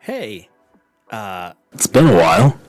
Hey, It's been a while.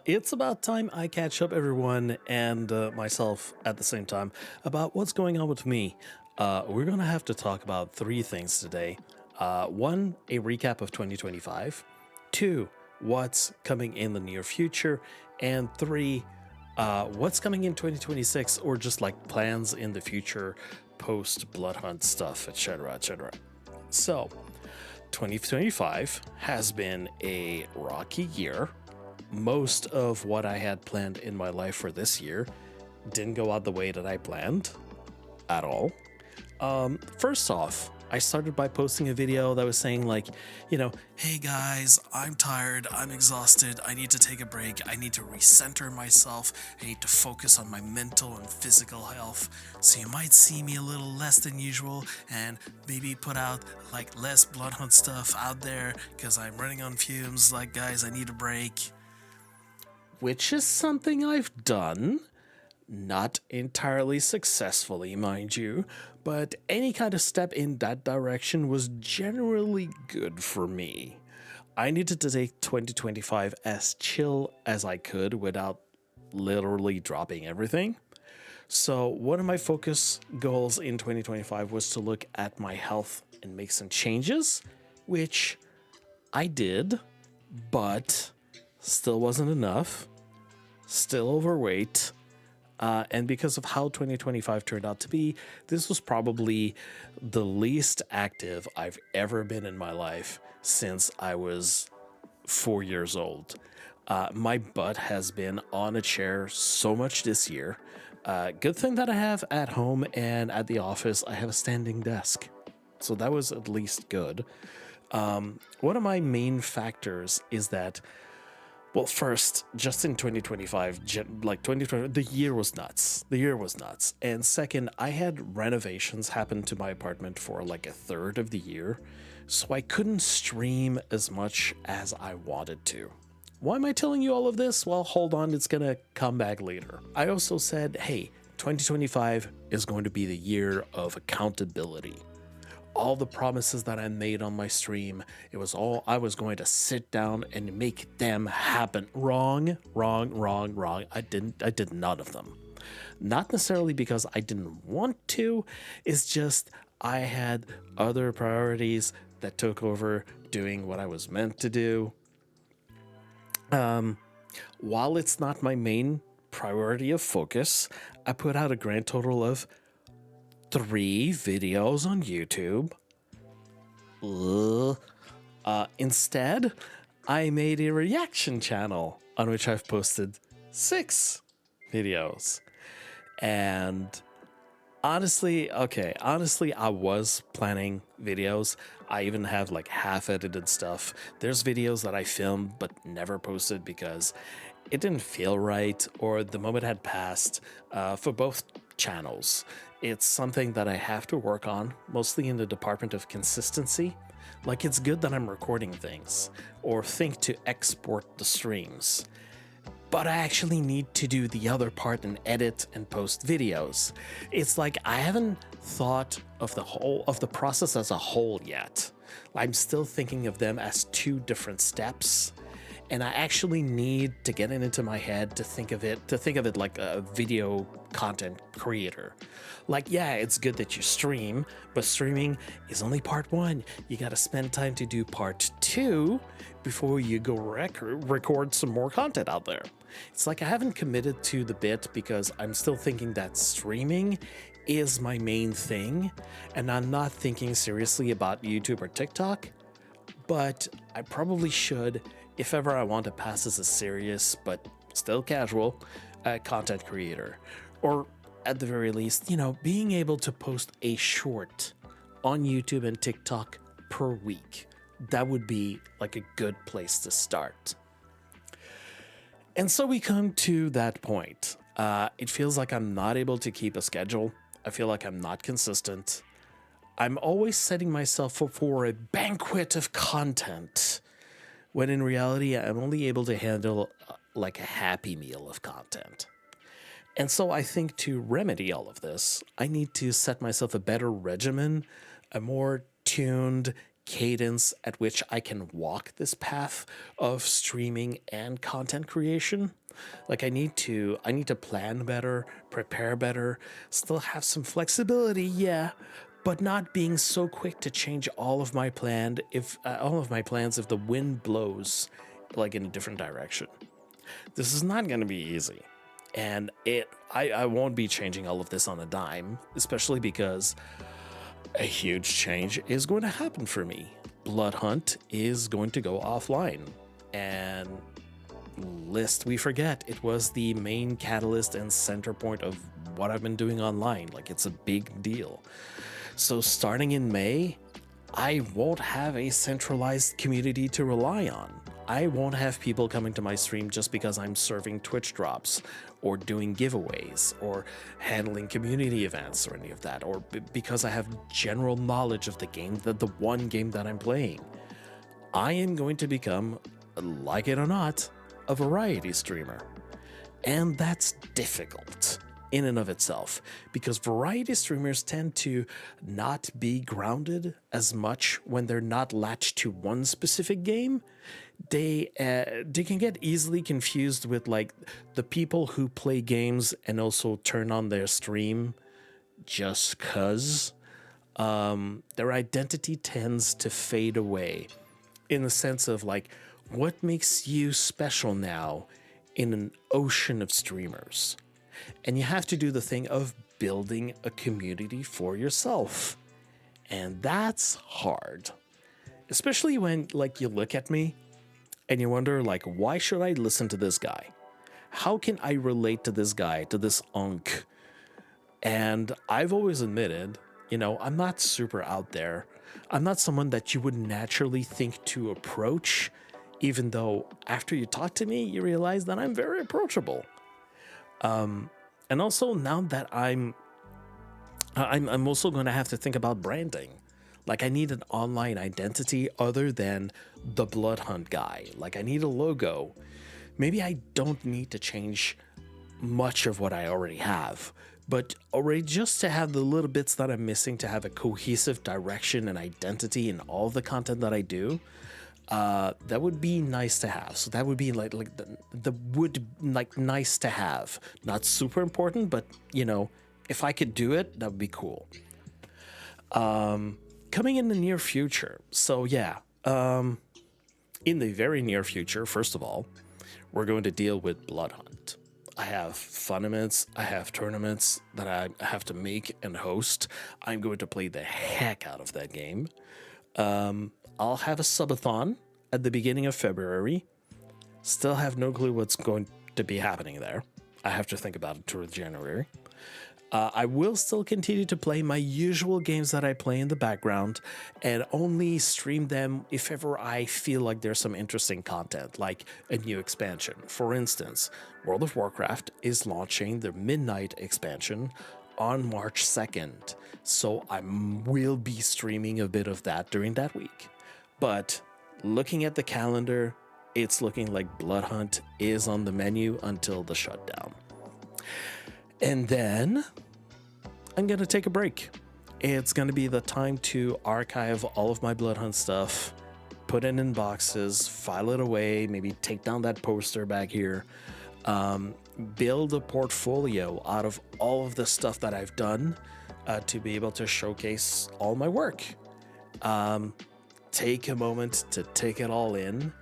it's about time I catch up everyone and myself at the same time about what's going on with me. We're going to have to talk about three things today. One, a recap of 2025. Two, what's coming in the near future. And three, what's coming in 2026 or just like plans in the future, post Bloodhunt stuff, etc., etc. So, 2025 has been a rocky year. Most of what I had planned in my life for this year didn't go out the way that I planned at all. First off, I started by posting a video that was saying, like, hey guys, I'm tired, I'm exhausted, I need to take a break, I need to recenter myself, I need to focus on my mental and physical health. So you might see me a little less than usual and maybe put out like less Bloodhunt stuff out there because I'm running on fumes. Like, guys, I need a break. Which is something I've done. Not entirely successfully, mind you, but any kind of step in that direction was generally good for me. I needed to take 2025 as chill as I could without literally dropping everything. So, one of my focus goals in 2025 was to look at my health and make some changes, which I did, but still wasn't enough. Still overweight. And because of how 2025 turned out to be, this was probably the least active I've ever been in my life since I was 4 years old. My butt has been on a chair so much this year. Good thing that I have at home and at the office, I have a standing desk. So that was at least good. One of my main factors is that, well, first, just in 2025, like 2020, the year was nuts. The year was nuts. And second, I had renovations happen to my apartment for like a third of the year, so I couldn't stream as much as I wanted to. Why am I telling you all of this? Well, hold on, it's gonna come back later. I also said, hey, 2025 is going to be the year of accountability. All the promises that I made on my stream, it was all I was going to sit down and make them happen. Wrong. I did none of them. Not necessarily because I didn't want to, it's just I had other priorities that took over doing what I was meant to do. While it's not my main priority of focus, I put out a grand total of 3 videos on YouTube. Instead, I made a reaction channel on which I've posted 6 videos. And honestly, I was planning videos. I even have like half edited stuff. There's videos that I filmed but never posted because it didn't feel right or the moment had passed for both channels. It's something that I have to work on, mostly in the department of consistency. Like, it's good that I'm recording things or think to export the streams, but I actually need to do the other part and edit and post videos. It's like I haven't thought of the process as a whole yet. I'm still thinking of them as 2 different steps. And I actually need to get it into my head to think of it like a video content creator. Like, yeah, it's good that you stream, but streaming is only part 1. You got to spend time to do part 2 before you go record some more content out there. It's like I haven't committed to the bit because I'm still thinking that streaming is my main thing, and I'm not thinking seriously about YouTube or TikTok, but I probably should if ever I want to pass as a serious but still casual content creator. Or at the very least, being able to post a short on YouTube and TikTok per week. That would be like a good place to start. And so we come to that point. It feels like I'm not able to keep a schedule. I feel like I'm not consistent. I'm always setting myself up for a banquet of content, when in reality, I'm only able to handle like a happy meal of content. And so I think to remedy all of this, I need to set myself a better regimen, a more tuned, cadence at which I can walk this path of streaming and content creation. Like I need to plan better, prepare better, still have some flexibility, yeah, but not being so quick to change all of my plans if the wind blows like in a different direction. This is not going to be easy. And I won't be changing all of this on a dime, especially because a huge change is going to happen for me. Bloodhunt is going to go offline. And lest we forget, it was the main catalyst and center point of what I've been doing online. Like, it's a big deal. So starting in May, I won't have a centralized community to rely on. I won't have people coming to my stream just because I'm serving Twitch drops or doing giveaways or handling community events or any of that, or because I have general knowledge of the game, the one game that I'm playing. I am going to become, like it or not, a variety streamer. And that's difficult in and of itself, because variety streamers tend to not be grounded as much when they're not latched to one specific game. They can get easily confused with like the people who play games and also turn on their stream just cuz. Their identity tends to fade away in the sense of like, what makes you special now in an ocean of streamers? And you have to do the thing of building a community for yourself. And that's hard. Especially when like you look at me and you wonder like, why should I listen to this guy? How can I relate to this guy, to this unk? And I've always admitted, you know, I'm not super out there. I'm not someone that you would naturally think to approach, even though after you talk to me, you realize that I'm very approachable. And also now that I'm also going to have to think about branding. Like I need an online identity other than the Bloodhunt guy. Like I need a logo. Maybe I don't need to change much of what I already have, but already just to have the little bits that I'm missing to have a cohesive direction and identity in all the content that I do. That would be nice to have. So that would be like the would like nice to have. Not super important, but you know, if I could do it, that would be cool. Coming in the near future. So yeah, in the very near future, first of all, we're going to deal with Bloodhunt. I have fun events, I have tournaments that I have to make and host. I'm going to play the heck out of that game. I'll have a subathon at the beginning of February. Still have no clue what's going to be happening there. I have to think about it towards January. I will still continue to play my usual games that I play in the background and only stream them if ever I feel like there's some interesting content, like a new expansion. For instance, World of Warcraft is launching the Midnight expansion on March 2nd, so I will be streaming a bit of that during that week. But looking at the calendar, it's looking like Bloodhunt is on the menu until the shutdown. And then I'm going to take a break. It's going to be the time to archive all of my Bloodhunt stuff, put it in boxes, file it away, maybe take down that poster back here, build a portfolio out of all of the stuff that I've done to be able to showcase all my work. Take a moment to take it all in,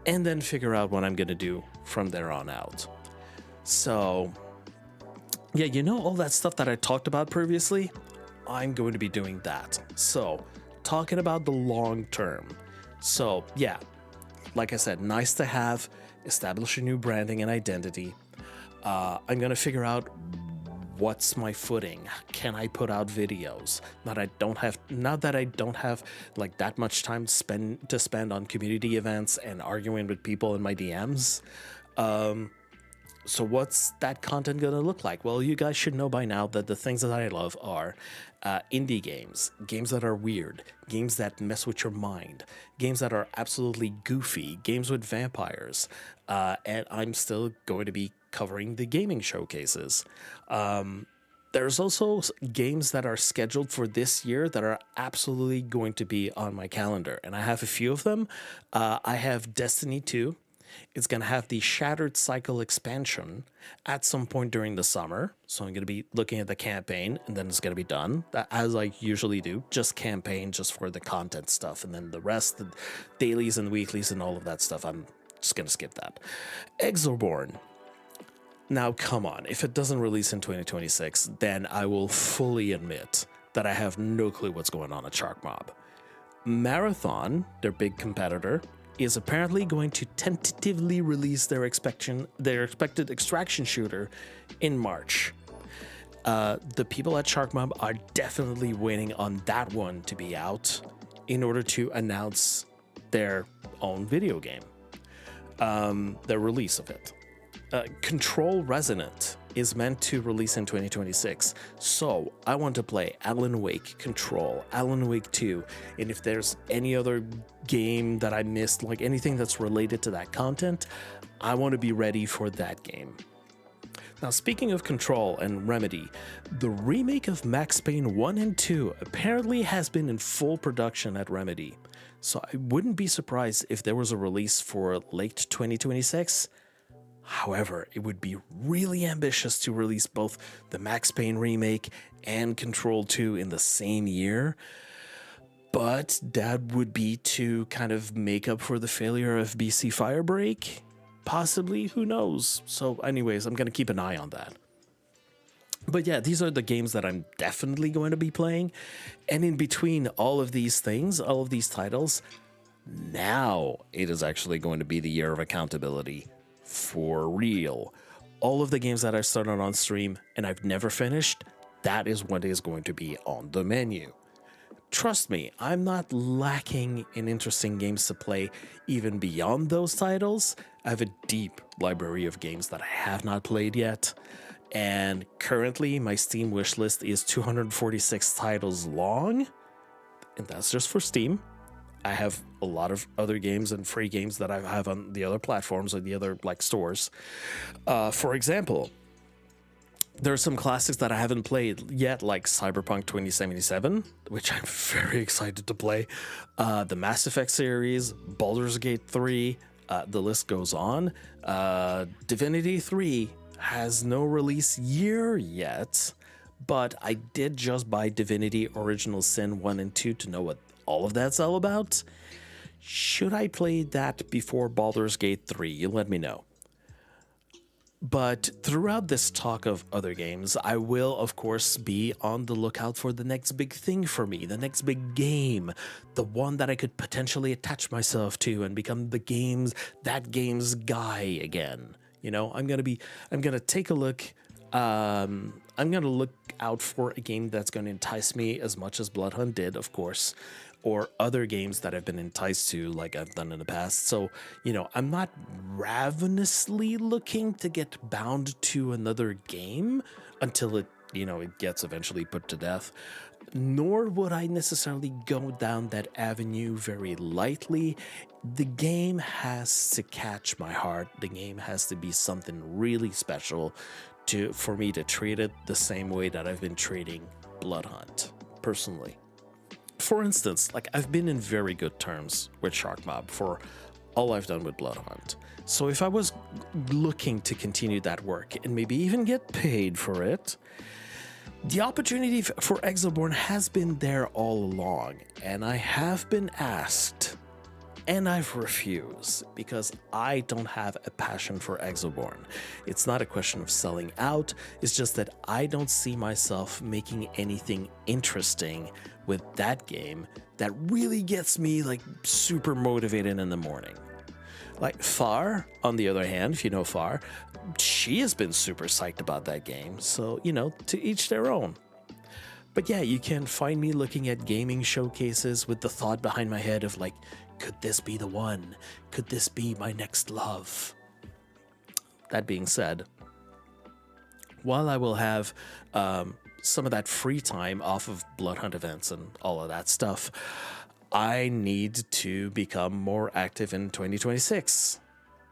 and then figure out what I'm going to do from there on out. So yeah, you know all that stuff that I talked about previously? I'm going to be doing that. So, talking about the long term. So, yeah, like I said, nice to have, establish a new branding and identity. I'm going to figure out what's my footing. Can I put out videos? Now that I don't have like that much time to spend on community events and arguing with people in my DMs. So what's that content going to look like? Well, you guys should know by now that the things that I love are indie games, games that are weird, games that mess with your mind, games that are absolutely goofy, games with vampires, and I'm still going to be covering the gaming showcases. There's also games that are scheduled for this year that are absolutely going to be on my calendar, and I have a few of them. I have Destiny 2. It's going to have the Shattered Cycle expansion at some point during the summer. So I'm going to be looking at the campaign, and then it's going to be done, as I usually do, just campaign, just for the content stuff. And then the rest, the dailies and weeklies and all of that stuff, I'm just going to skip that. Exoborn. Now, come on, if it doesn't release in 2026, then I will fully admit that I have no clue what's going on at Shark Mob. Marathon, their big competitor, is apparently going to tentatively release their expected extraction shooter in March. The people at Shark Mob are definitely waiting on that one to be out in order to announce their own video game, their release of it. Control Resonant is meant to release in 2026, so I want to play Alan Wake Control, Alan Wake 2, and if there's any other game that I missed, like anything that's related to that content, I want to be ready for that game. Now, speaking of Control and Remedy, the remake of Max Payne 1 and 2 apparently has been in full production at Remedy, so I wouldn't be surprised if there was a release for late 2026. However, it would be really ambitious to release both the Max Payne remake and Control 2 in the same year, but that would be to kind of make up for the failure of BC Firebreak. Possibly, who knows? So anyways, I'm going to keep an eye on that. But yeah, these are the games that I'm definitely going to be playing. And in between all of these things, all of these titles, now it is actually going to be the year of accountability. For real. All of the games that I started on stream and I've never finished, that is what is going to be on the menu. Trust me, I'm not lacking in interesting games to play even beyond those titles. I have a deep library of games that I have not played yet. And currently my Steam wishlist is 246 titles long. And that's just for Steam. I have a lot of other games and free games that I have on the other platforms or the other stores. For example, there are some classics that I haven't played yet, like Cyberpunk 2077, which I'm very excited to play. The Mass Effect series, Baldur's Gate 3, the list goes on. Divinity 3 has no release year yet, but I did just buy Divinity Original Sin 1 and 2 to know what all of that's all about. Should I play that before Baldur's Gate 3? You let me know. But throughout this talk of other games, I will, of course, be on the lookout for the next big thing for me, the next big game, the one that I could potentially attach myself to and become that game's guy again. You know, I'm gonna take a look. I'm gonna look out for a game that's gonna entice me as much as Bloodhunt did, of course, or other games that I've been enticed to, like I've done in the past. So, you know, I'm not ravenously looking to get bound to another game until it gets eventually put to death. Nor would I necessarily go down that avenue very lightly. The game has to catch my heart. The game has to be something really special for me to treat it the same way that I've been treating Bloodhunt, personally. For instance, I've been in very good terms with Shark Mob for all I've done with Bloodhunt. So if I was looking to continue that work and maybe even get paid for it, the opportunity for Exoborn has been there all along, and I have been asked, and I've refused because I don't have a passion for Exoborn. It's not a question of selling out, it's just that I don't see myself making anything interesting with that game that really gets me super motivated in the morning. Far, on the other hand, if you know Far, she has been super psyched about that game, so, to each their own. But yeah, you can find me looking at gaming showcases with the thought behind my head of could this be the one? Could this be my next love? That being said, while I will have some of that free time off of Bloodhunt events and all of that stuff, I need to become more active in 2026.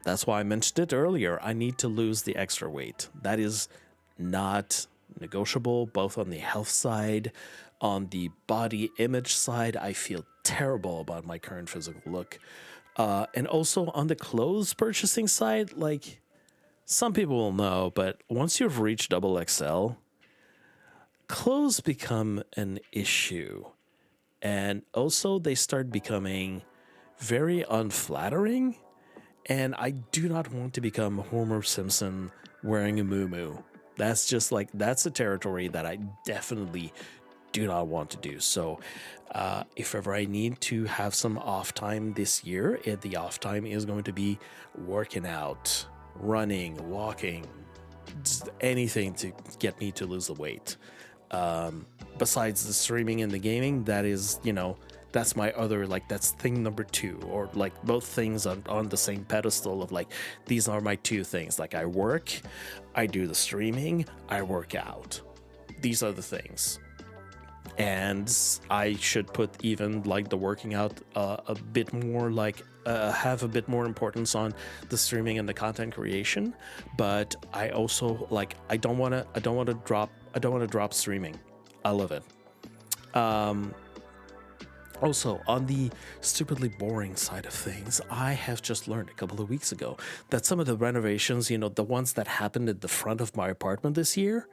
That's why I mentioned it earlier. I need to lose the extra weight. That is not negotiable, both on the health side, on the body image side. I feel terrible about my current physical look. And also on the clothes purchasing side, like some people will know, but once you've reached double XL, clothes become an issue. And also they start becoming very unflattering. And I do not want to become Homer Simpson wearing a muumuu. That's just like, that's a territory that I definitely do not want to do. So if ever I need to have some off time this year, the off time is going to be working out, running, walking, just anything to get me to lose the weight. Besides the streaming and the gaming, that is, that's my other, like, that's thing number two, or like both things on the same pedestal of like, these are my two things. Like, I work, I do the streaming, I work out. These are the things. And I should put even like the working out a bit more, like have a bit more importance on the streaming and the content creation. But I also like, I don't want to drop streaming. I love it. Also, on the stupidly boring side of things, I have just learned a couple of weeks ago that some of the renovations, the ones that happened at the front of my apartment this year,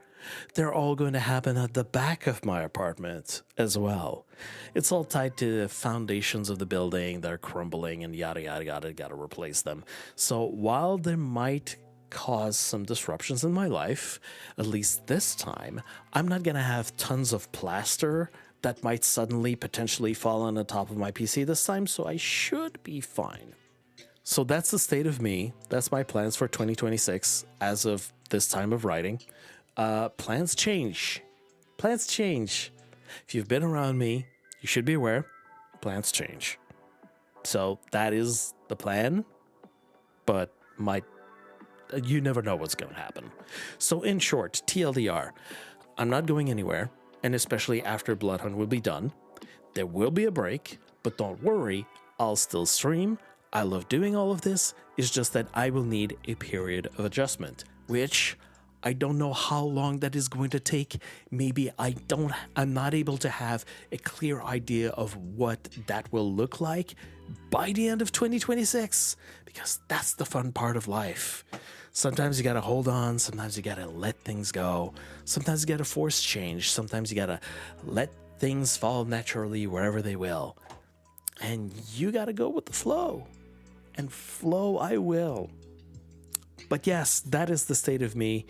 they're all going to happen at the back of my apartment as well. It's all tied to the foundations of the building that are crumbling and yada, yada, yada, gotta replace them. So while there might cause some disruptions in my life, at least this time, I'm not going to have tons of plaster that might suddenly potentially fall on the top of my PC this time, so I should be fine. So that's the state of me. That's my plans for 2026 as of this time of writing. Plans change. Plans change. If you've been around me, you should be aware, plans change. So that is the plan, but you never know what's going to happen. So in short, TLDR, I'm not going anywhere, and especially after Bloodhunt will be done. There will be a break, but don't worry, I'll still stream. I love doing all of this. It's just that I will need a period of adjustment, which I don't know how long that is going to take. Maybe I'm not able to have a clear idea of what that will look like by the end of 2026, because that's the fun part of life. Sometimes you gotta hold on, sometimes you gotta let things go, sometimes you gotta force change, sometimes you gotta let things fall naturally wherever they will. And you gotta go with the flow. And flow I will. But yes, that is the state of me.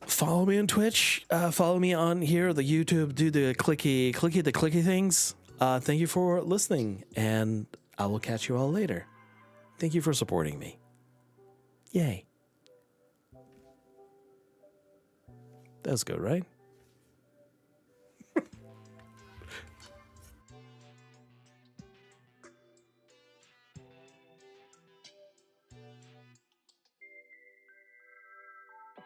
Follow me on Twitch. Follow me on here, the YouTube. Do the clicky things. Thank you for listening, and I will catch you all later. Thank you for supporting me. Yay. That was good, right?